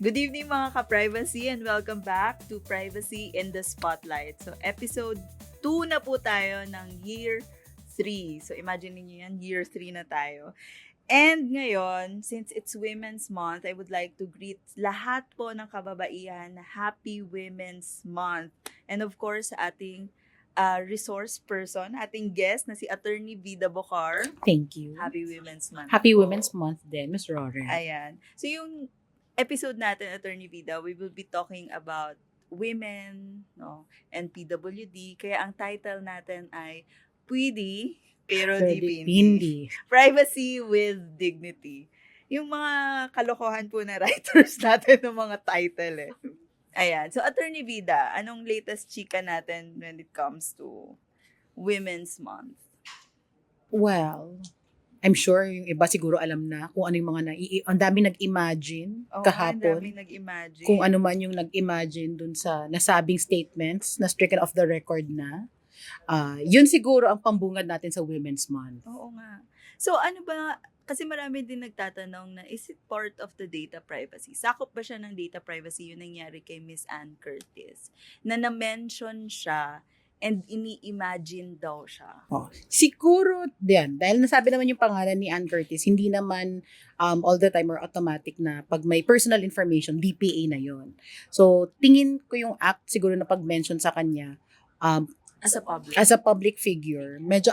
Good evening mga ka-privacy and welcome back to Privacy in the Spotlight. So episode 2 na po tayo ng year 3. So imagine niyo yan, year 3 na tayo. And ngayon, since it's Women's Month, I would like to greet lahat po ng kababaihan na Happy Women's Month. And of course, ating resource person, ating guest na si Attorney Vida Bocar. Thank you. Happy Women's Month. Happy po. Women's Month din, Ms. Rory. Ayan. So yung episode natin, Attorney Vida, we will be talking about women, no, and PWD. Kaya ang title natin ay Pwede, pero di pindi. Hindi. Privacy with Dignity. Yung mga kalokohan po na writers natin ng mga title eh. Ayan. So, Attorney Vida, anong latest chika natin when it comes to Women's Month? Well, I'm sure yung iba siguro alam na kung ano yung mga ang dami nag-imagine Oo, ang kahapon. daming nag-imagine. Kung ano man yung nag-imagine dun sa nasabing statements na stricken off the record na. Yun siguro ang pambungad natin sa Women's Month. Oo nga. So, ano ba, kasi marami din nagtatanong na, is it part of the data privacy? Sakop ba siya ng data privacy yung nangyari kay Miss Ann Curtis? Na na-mention siya and ini-imagine daw siya. Siguro din, dahil nasabi naman yung pangalan ni Ann Curtis, hindi naman all the time or automatic na pag may personal information, DPA na yon. So, tingin ko yung act siguro na pag-mention sa kanya, As a public figure, medyo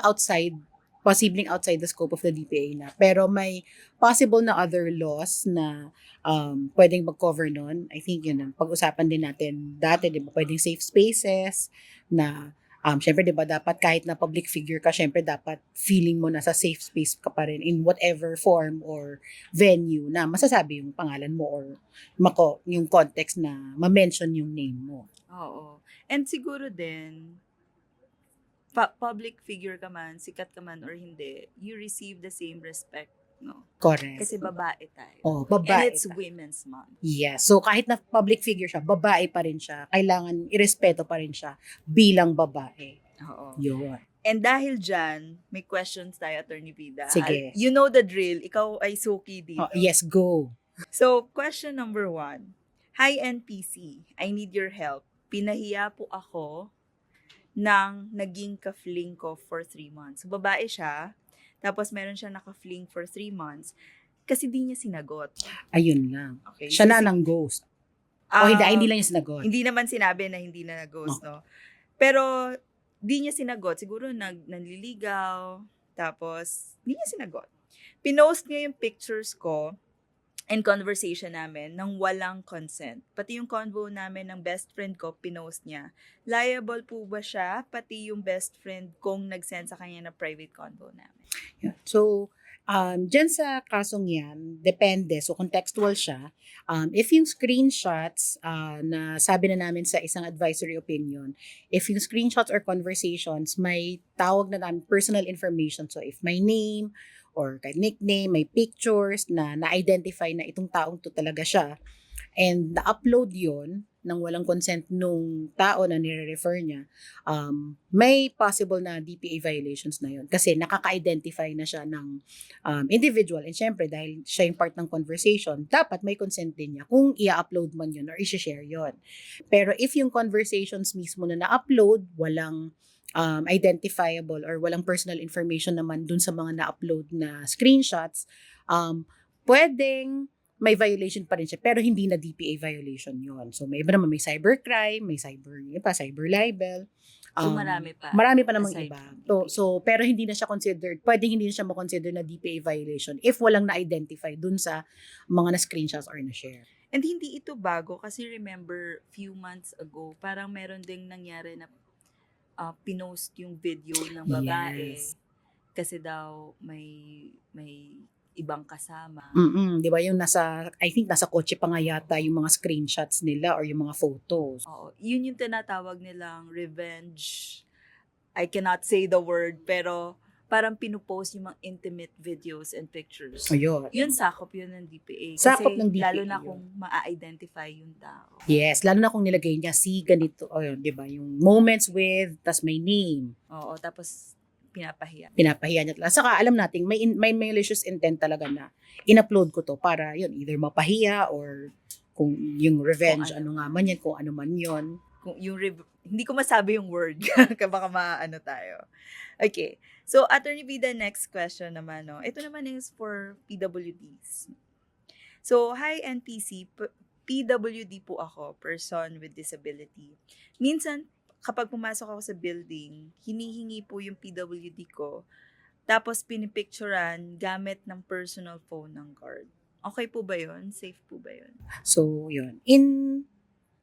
posibleng outside the scope of the DPA na. Pero may possible na other laws na pwedeng mag-cover nun. I think yun ang pag-usapan din natin dati, di ba? Pwedeng safe spaces na syempre, di ba, dapat kahit na public figure ka, syempre dapat feeling mo na sa safe space ka pa rin in whatever form or venue na masasabi yung pangalan mo or yung context na ma-mention yung name mo. Oo. And siguro din, public figure ka man, sikat ka man or hindi, you receive the same respect, no? Correct. Kasi babae tayo. Babae. And it's Women's Month. Yes. So, kahit na public figure siya, babae pa rin siya. Kailangan irespeto pa rin siya bilang babae. Oo. Yun. And dahil dyan, may questions tayo, Attorney Vida. Sige. You know the drill. Ikaw ay suki dito. Yes, go. So, question number 1. Hi, NPC. I need your help. Pinahiya po ako nang naging ka-fling ko for 3 months. So, babae siya, tapos meron siya naka-fling for 3 months kasi di niya sinagot. Ayun lang. Okay. Siya na ng ghost. Hindi lang niya sinagot. Hindi naman sinabi na hindi na nag-ghost, no? Pero, di niya sinagot. Siguro nanliligaw, tapos di niya sinagot. Pinost niya yung pictures ko and conversation namin nang walang consent. Pati yung convo namin ng best friend ko, pinost niya. Liable po ba siya? Pati yung best friend kong nag-send sa kanya na private convo namin. Yeah. So, dyan sa kasong yan, depende. So, contextual siya. If yung screenshots na sabi na namin sa isang advisory opinion, if yung screenshots or conversations, may tawag na namin personal information. So, if my name, or kahit nickname, may pictures na na-identify na itong taong to talaga siya, and na-upload yon nang walang consent nung tao na nire-refer niya, may possible na DPA violations na yon kasi nakaka-identify na siya ng individual. And syempre, dahil siya yung part ng conversation, dapat may consent din niya kung i-upload man yun or i-share yon. Pero if yung conversations mismo na na-upload, walang identifiable or walang personal information naman dun sa mga na-upload na screenshots, pwedeng may violation pa rin siya, pero hindi na DPA violation yon. So, may iba naman, may cybercrime, may cyber libel. So, marami pa. Marami pa namang iba. So, pero hindi na siya considered, pwedeng hindi na siya makonsider na DPA violation if walang na-identify dun sa mga na-screenshots or na-share. And hindi ito bago kasi remember, few months ago, parang meron ding nangyari na pinost yung video ng babae. Yes. Kasi daw may ibang kasama. Di ba yung I think nasa kotse pa nga yata yung mga screenshots nila or yung mga photos. Oo, yun yung tinatawag nilang revenge. I cannot say the word, pero parang pinupost yung mga intimate videos and pictures. Ayun. Yun, sakop yun ng DPA. Kasi Sakop ng DPA lalo na yun. kung ma-identify yung tao. Yes, lalo na kung nilagay niya si ganito, di ba, yung moments with, tas may name. Oo, tapos pinapahiya. Pinapahiya niya talaga. Saka alam natin, may malicious intent talaga na in-upload ko to para yun, either mapahiya or kung yung revenge, Kung ano ano nga man. man yan, kung ano man yon. Kung yung hindi ko masabi yung word. Baka maano tayo. Okay. So, Attorney Vida, next question naman, no? Ito naman is for PWDs. So, hi NPC. PWD po ako, person with disability. Minsan, kapag pumasok ako sa building, hinihingi po yung PWD ko, tapos pinipicturan gamit ng personal phone ng guard. Okay po ba yun? Safe po ba yun? So, yun.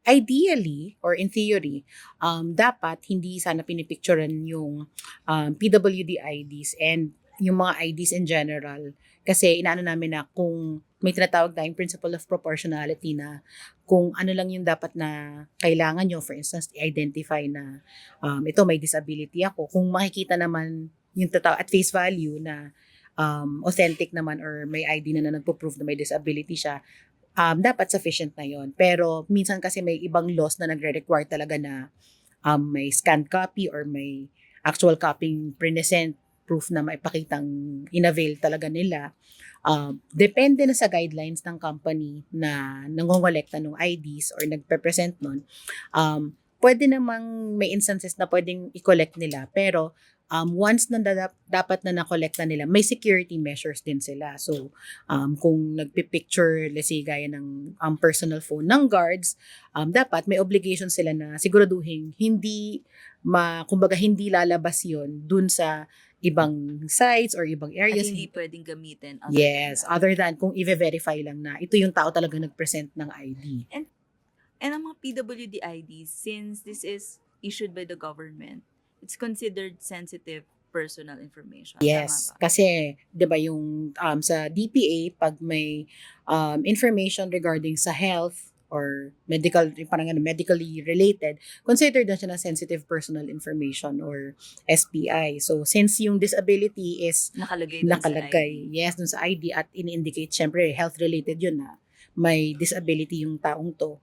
Ideally, or in theory, dapat hindi sana pinipicturean yung PWD IDs and yung mga IDs in general. Kasi inaano namin na kung may tinatawag tayong principle of proportionality na kung ano lang yung dapat na kailangan nyo, for instance, i-identify na ito may disability ako. Kung makikita naman yung at face value na authentic naman or may ID na nagpo-prove na may disability siya, dapat sufficient na yon. Pero minsan kasi may ibang laws na nagre-require talaga na may scanned copy or may actual copying present proof na maipakitang in-avail talaga nila. Depende na sa guidelines ng company na nangongolekta ng IDs or nagpe-present nun. Pwede namang may instances na pwedeng i-collect nila, pero once na dapat na na-collect na nila, may security measures din sila. So, kung nagpipicture, let's say, gaya ng personal phone ng guards, dapat may obligation sila na siguraduhin kumbaga hindi lalabas yon dun sa ibang sites or ibang At areas. hindi pwedeng gamitin. Yes, other than kung i-verify lang na ito yung tao talaga nag-present ng ID. And ang mga PWD IDs, since this is issued by the government, it's considered sensitive personal information. Yes, Tama ba? kasi 'di ba yung sa DPA pag may information regarding sa health or medical, parang medically related, considered na siya na sensitive personal information or SPI. So since yung disability is Nakalagay dun sa ID. yes, dun sa ID at ini-indicate syempre health related yun na may disability yung taong to.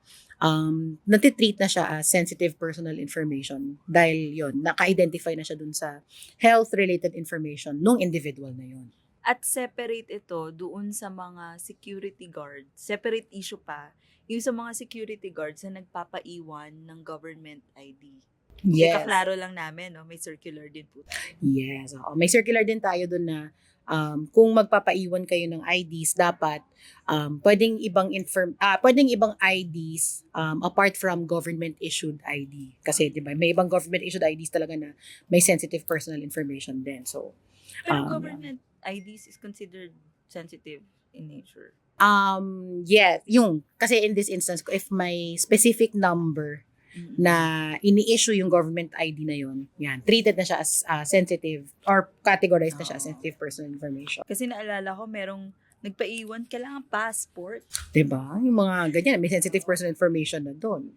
Natitreat na siya as sensitive personal information dahil yon naka-identify na siya dun sa health-related information nung individual na yon. At separate ito doon sa mga security guards. Separate issue pa, yung sa mga security guards na nagpapaiwan ng government ID. Yes. Kaklaro lang namin, no? May circular din po tayo. Yes. May circular din tayo dun na kung magpapaiwan kayo ng IDs, dapat pwedeng ibang IDs apart from government issued ID. Kasi 'di ba, may ibang government issued IDs talaga na may sensitive personal information din. So Pero government IDs is considered sensitive in nature. yes, yung kasi in this instance, if may specific number na ini-issue yung government ID na yon, yan, treated na siya as sensitive or categorized na siya as sensitive personal information. Kasi naalala ko, merong nagpaiwan, kailangan passport. Diba? Yung mga ganyan, may sensitive personal information na doon.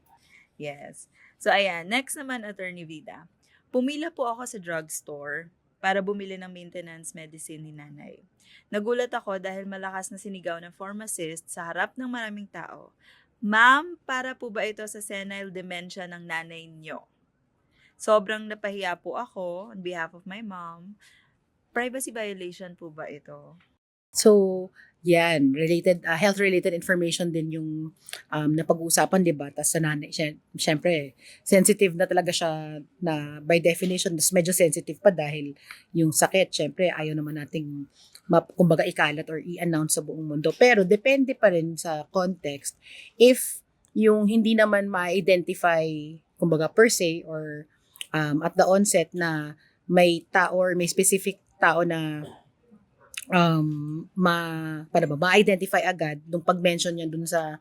Yes. So, ayan. Next naman, Attorney Vida. Pumila po ako sa drugstore para bumili ng maintenance medicine ni nanay. Nagulat ako dahil malakas na sinigaw ng pharmacist sa harap ng maraming tao. Ma'am, para po ba ito sa senile dementia ng nanay niyo? Sobrang napahiya po ako on behalf of my mom. Privacy violation po ba ito? So, yan, health-related information din yung napag-uusapan, di ba? Tapos sa nanay, syempre, sensitive na talaga siya na by definition, medyo sensitive pa dahil yung sakit, syempre, ayaw naman nating kumbaga ikalat or i-announce sa buong mundo. Pero depende pa rin sa context. If yung hindi naman ma-identify, kumbaga per se, or at the onset na may tao or may specific tao na ma-identify agad nung pag-mention niya dun sa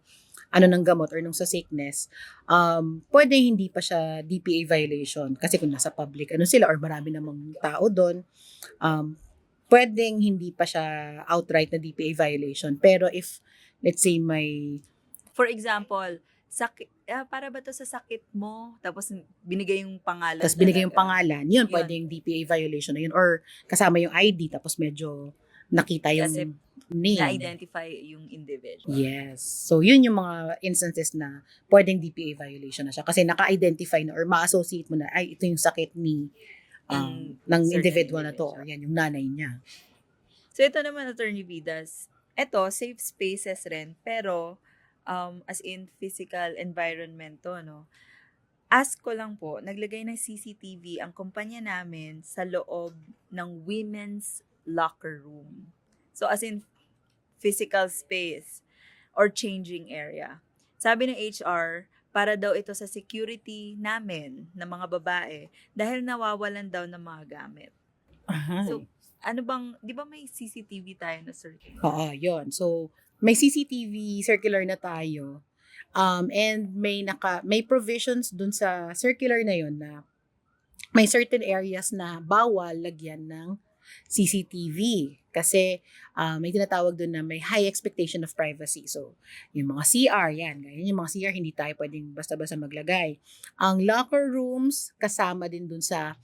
ng gamot or nung sa sickness, pwede hindi pa siya DPA violation kasi kung nasa public sila or marami namang tao doon, pwedeng hindi pa siya outright na DPA violation. Pero if let's say for example, para ba to sa sakit mo? Tapos binigay yung pangalan. Tapos binigay yung pangalan, yun pwedeng DPA violation na yun. Or kasama yung ID tapos medyo nakita yung kasi name. Na-identify yung individual. Yes. So, yun yung mga instances na pwedeng DPA violation na siya. Kasi naka-identify na or ma-associate mo na, ay, ito yung sakit ng individual na to. Or yan, yung nanay niya. So, ito naman, Attorney Vidas. Ito, safe spaces rin. Pero, as in physical environment to, no? Ask ko lang po, naglagay ng CCTV ang kumpanya namin sa loob ng women's locker room. So as in physical space or changing area. Sabi ng HR, para daw ito sa security namin ng mga babae dahil nawawalan daw ng mga gamit. So, Ahay. ano bang, di ba may CCTV tayo na circular? Oo, yun. So, may CCTV circular na tayo. And may provisions dun sa circular na yun na may certain areas na bawal lagyan ng CCTV. Kasi may tinatawag dun na may high expectation of privacy. So, yung mga CR, yan. Ganyan yung mga CR, hindi tayo pwedeng basta-basta maglagay. Ang locker rooms, kasama din dun sa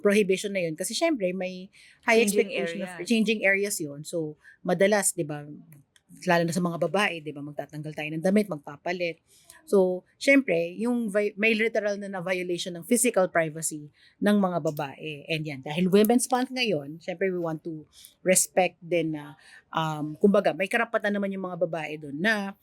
prohibition na yun. Kasi syempre, may high Changing expectation of areas. changing areas yun. So, madalas, di ba, lalo na sa mga babae, di ba, magtatanggal tayo ng damit, magpapalit. So, syempre, may literal na violation ng physical privacy ng mga babae. And yan, dahil Women's Month ngayon, syempre we want to respect din na, kumbaga, may karapatan naman yung mga babae doon na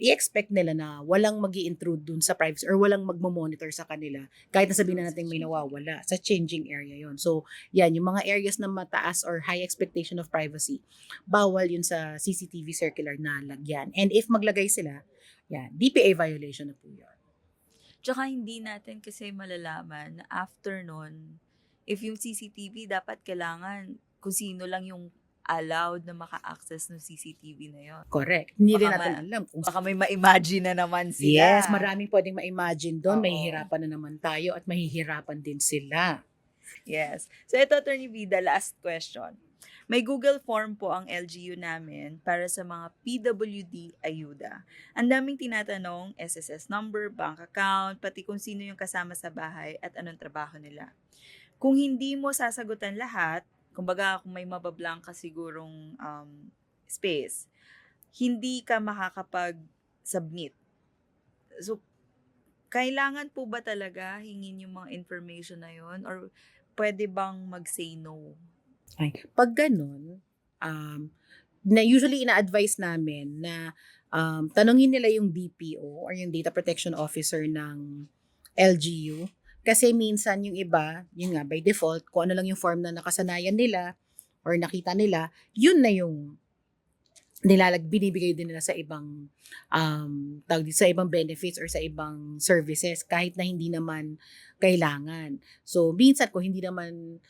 i-expect nila na walang mag-i-intrude dun sa privacy or walang magmo-monitor sa kanila kahit na sabihin na natin may nawawala sa changing area yon. So, yan, yung mga areas na mataas or high expectation of privacy, bawal yun sa CCTV circular na lagyan. And if maglagay sila, yan, DPA violation na po yun. Tsaka hindi natin kasi malalaman na after nun, if yung CCTV, dapat kailangan kung sino lang yung allowed na maka-access ng CCTV na yon. Correct. Hindi rin Baka natin alam kung Baka may ma-imagine na naman sila. yes, maraming pwedeng ma-imagine doon. Oo. Mahihirapan na naman tayo at mahihirapan din sila. Yes. So ito, Attorney Vida, last question. May Google form po ang LGU namin para sa mga PWD ayuda. Ang daming tinatanong, SSS number, bank account, pati kung sino yung kasama sa bahay at anong trabaho nila. Kung hindi mo sasagutan lahat, kumbaga kung may mabablanka sigurong space, hindi ka makakapag-submit. So, kailangan po ba talaga hingin yung mga information na yon or pwede bang mag-say no? Ay, pag ganun, na usually ina-advise namin na tanungin nila yung DPO or yung Data Protection Officer ng LGU. Kasi minsan yung iba, yun nga, by default, kung ano lang yung form na nakasanayan nila or nakita nila, yun na yung binibigay din nila sa ibang sa ibang benefits or sa ibang services kahit na hindi naman kailangan. So, minsan kung hindi naman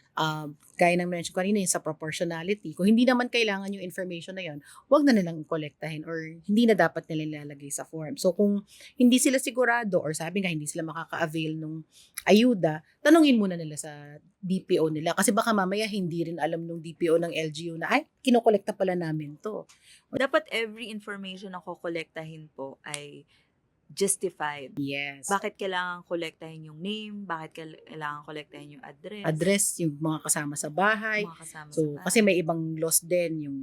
gaya ng mention ko kanina yung sa proportionality, kung hindi naman kailangan yung information na yun, wag na nilang kolektahin or hindi na dapat nila ilalagay sa form. So, kung hindi sila sigurado or sabi nga hindi sila makaka-avail nung ayuda, tanungin muna nila sa DPO nila. Kasi baka mamaya hindi rin alam nung DPO ng LGU na, ay, kinokolekta pala namin to. Dapat every information na kukolektahin po ay justified. Yes. Bakit kailangan kolektahin yung name? Bakit kailangan kolektahin yung address? Address, yung mga kasama sa bahay. Mga kasama So, sa bahay. kasi may ibang laws din, yung,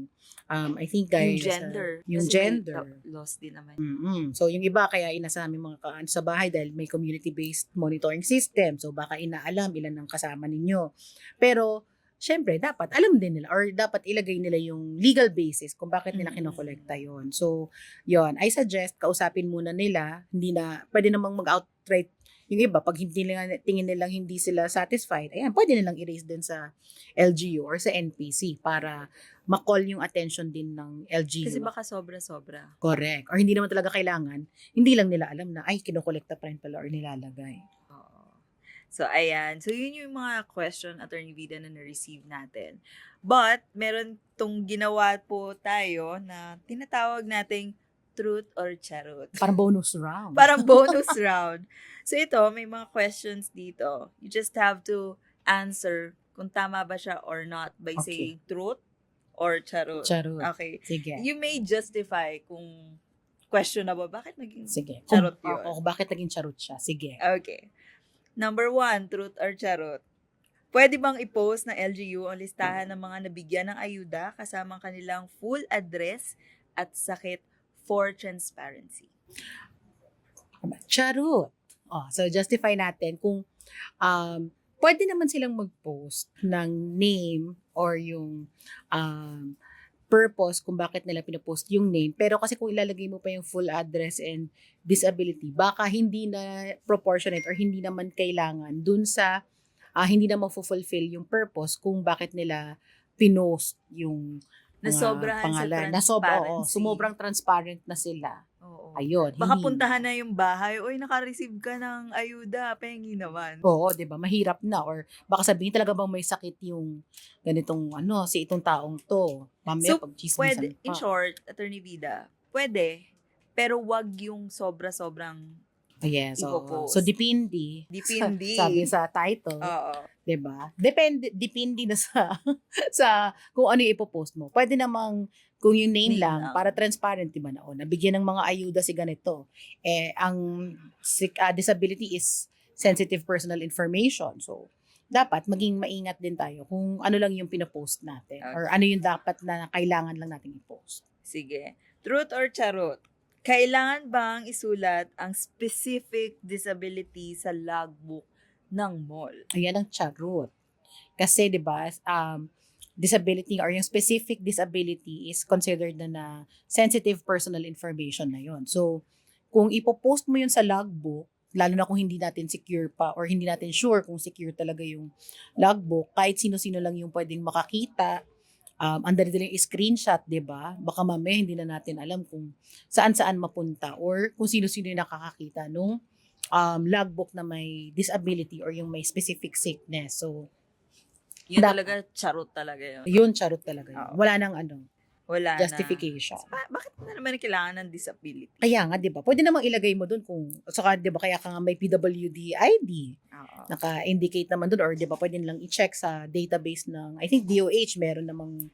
I think, yung gender. yung Kasi gender. may laws din naman. So, yung iba, kaya inasa namin mga kaan sa bahay dahil may community-based monitoring system. So, baka inaalam ilan ang kasama ninyo. Pero, syempre, dapat alam din nila or dapat ilagay nila yung legal basis kung bakit nila kinokolekta yon. So, yon, I suggest kausapin muna nila, hindi na, pwede namang mag-outright yung iba, pag hindi tingin nilang hindi sila satisfied, ayan, pwede nilang i-raise din sa LGU or sa NPC para ma-call yung attention din ng LGU. Kasi baka sobra-sobra. Correct. Or hindi naman talaga kailangan, hindi lang nila alam na, ay, kinokolekta pa rin pala or nilalagay. So, ayan. So, yun yung mga question, Attorney Vida, na na-receive natin. But, meron tong ginawa po tayo na tinatawag nating truth or charot. Parang bonus round. Parang bonus round. So, ito, may mga questions dito. You just have to answer kung tama ba siya or not by saying truth or charot. Charot. Okay. Sige. You may justify kung questionable. Bakit naging Sige. charot yun? Bakit naging charot siya? Sige. Okay. Number 1, truth or charot. Pwede bang i-post ng LGU ang listahan ng mga nabigyan ng ayuda kasamang kanilang full address at sakit for transparency? Charot. So, justify natin kung pwede naman silang mag-post ng name or yung purpose kung bakit nila pinopost yung name. Pero kasi kung ilalagay mo pa yung full address and disability, baka hindi na proportionate or hindi naman kailangan dun sa hindi na mafulfill yung purpose kung bakit nila pinost yung Nasobrahan sa pangalan. Oo, transparency. sumobrang transparent na sila. Oo. Ayun, Baka hindi puntahan na yung bahay, "Uy, naka-receive ka ng ayuda, pengi naman." Oo, 'di ba? Mahirap na or baka sabihin talaga bang may sakit yung ganitong si itong taong 'to. Mamaya So, pagtsismisan in pa. short, Attorney Vida, pwede, pero wag yung sobra-sobrang Yes, oo. ipopost. So, depende. Depende. Sabi sa title, Oo. 'di ba? Depende na sa sa kung ano yung ipopost mo. Pwede namang kung yung name Name lang, lang. para transparent, 'di ba? Nabigyan ng mga ayuda si ganito. Ang disability is sensitive personal information. So, dapat maging maingat din tayo kung ano lang yung pinopost natin or ano yung dapat na kailangan lang nating i-post. Sige. Truth or charot? Kailangan bang isulat ang specific disability sa logbook ng mall? Ayan ang charot. Kasi 'di ba, disability or yung specific disability is considered na sensitive personal information na yon. So, kung ipopost mo yun sa logbook, lalo na kung hindi natin secure pa or hindi natin sure kung secure talaga yung logbook, kahit sino-sino lang yung pwedeng makakita, ang dali-daling screenshot, 'di ba? Baka mamaya hindi na natin alam kung saan-saan mapunta or kung sino-sino yung nakakakita nung logbook na may disability or yung may specific sickness. So, Yun Dapat. talaga, charot talaga yun. yun charot talaga yun. Oo. Wala nang Wala justification. na. Bakit na naman kailangan ng disability? Kaya nga, 'di ba? Pwede namang ilagay mo doon kung saka 'di ba kaya ka nga may PWD ID. Oo. Naka-indicate naman doon or 'di ba pwede lang i-check sa database ng I think DOH meron namang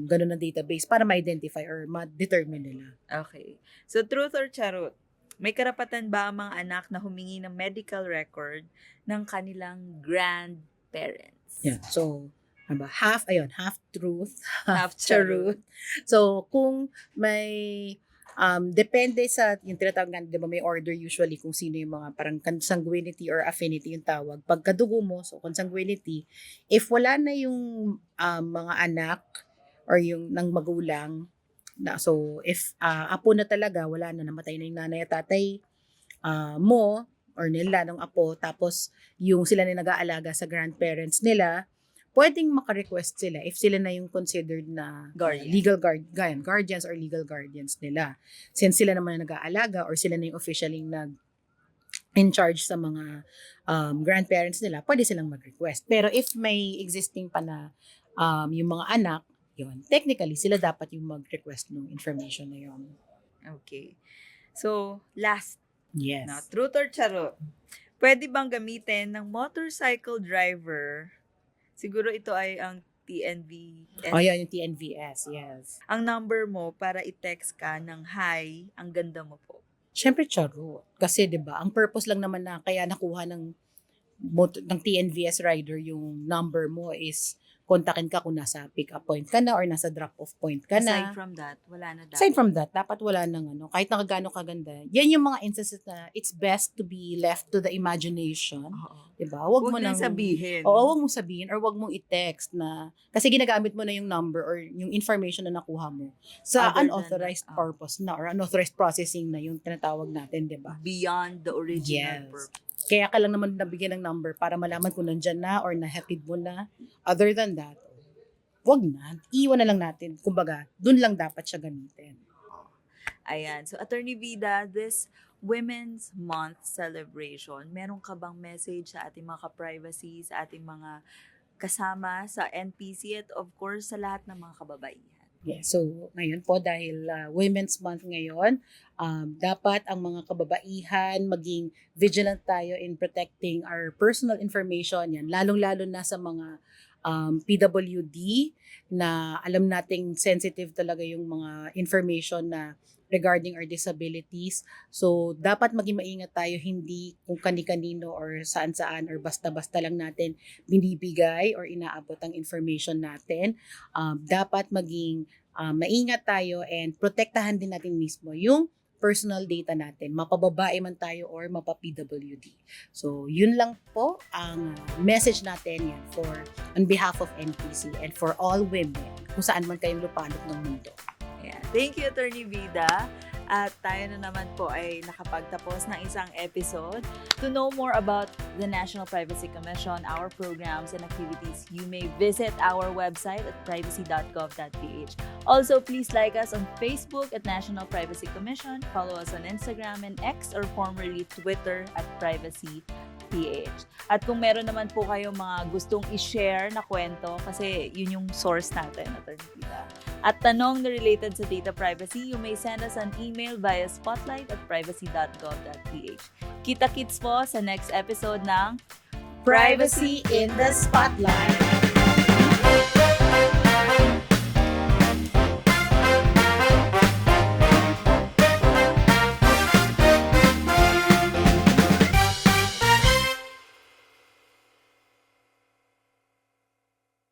ganun na database para ma-identify or ma-determine nila. Okay. So, truth or charot? May karapatan ba ang mga anak na humingi ng medical record ng kanilang grandparents? Yeah. So, ano ba? Half truth, Half half charot. charot. So, kung may depende sa yung tinatawag nga, 'di ba may order usually kung sino yung mga parang consanguinity or affinity yung tawag. Pagkadugo mo, so consanguinity, if wala na yung mga anak or yung ng magulang so if apo na talaga, wala na, namatay na yung nanay at tatay mo or nila ng apo, tapos yung sila na nag-aalaga sa grandparents nila, pwedeng maka-request sila if sila na yung considered na Guardian. legal guardians or legal guardians nila. Since sila naman na nag-aalaga or sila na yung officially in charge sa mga grandparents nila, pwede silang mag-request. Pero if may existing pa na yung mga anak, yun, technically, sila dapat yung mag-request ng information na yun. Okay. So, last Yes. na, truth or charot? Pwede bang gamitin ng motorcycle driver? Siguro ito ay ang TNVS. Yan, yung TNVS, yes. Ang number mo para i-text ka ng hi, ang ganda mo po. Siyempre, charot. Kasi, di ba, ang purpose lang naman na kaya nakuha ng TNVS rider yung number mo is kontakin ka kung nasa pick-up point ka na or nasa drop-off point ka na. Aside from that, wala na dapat. Aside from that, dapat wala nang kahit nakagano kaganda. Yan yung mga instances na it's best to be left to the imagination. Oo. Diba? Huwag nang sabihin. Oo, huwag mong sabihin or huwag mong i-text na kasi ginagamit mo na yung number or yung information na nakuha mo sa Other than unauthorized that, purpose na or unauthorized processing na yung tinatawag natin, diba? Beyond the original Yes. purpose. Kaya ka lang naman nabigyan ng number para malaman kung nandyan na or nahatid mo na. Other than that, wag na. Iwan na lang natin. Kumbaga, dun lang dapat siya gamitin. Ayan. So, Attorney Vida, this Women's Month celebration, meron ka bang message sa ating mga ka-privacy, sa ating mga kasama sa NPC at of course sa lahat ng mga kababaihan? Yeah, so ngayon po dahil Women's Month ngayon, dapat ang mga kababaihan maging vigilant tayo in protecting our personal information. Yan, lalong-lalo na sa mga PWD na alam nating sensitive talaga yung mga information na regarding our disabilities. So, dapat maging maingat tayo, hindi kung kani-kanino or saan-saan or basta-basta lang natin binibigay or inaabot ang information natin. Dapat maging maingat tayo and protektahan din natin mismo yung personal data natin, mapababae man tayo or mapa-PWD. So, yun lang po ang message natin yan on behalf of NPC and for all women, kung saan man kayong lupalop ng mundo. Ayan. Thank you, Attorney Vida. At tayo na naman po ay nakapagtapos ng isang episode. To know more about the National Privacy Commission, our programs and activities, you may visit our website at privacy.gov.ph. Also, please like us on Facebook at National Privacy Commission, follow us on Instagram and X or formerly Twitter at PrivacyPH. At kung meron naman po kayong mga gustong i-share na kwento, kasi yun yung source natin, Attorney Vida, at tanong na related sa data privacy, you may send us an email via spotlight@privacy.gov.ph. Kita-kits po sa next episode ng Privacy in the Spotlight!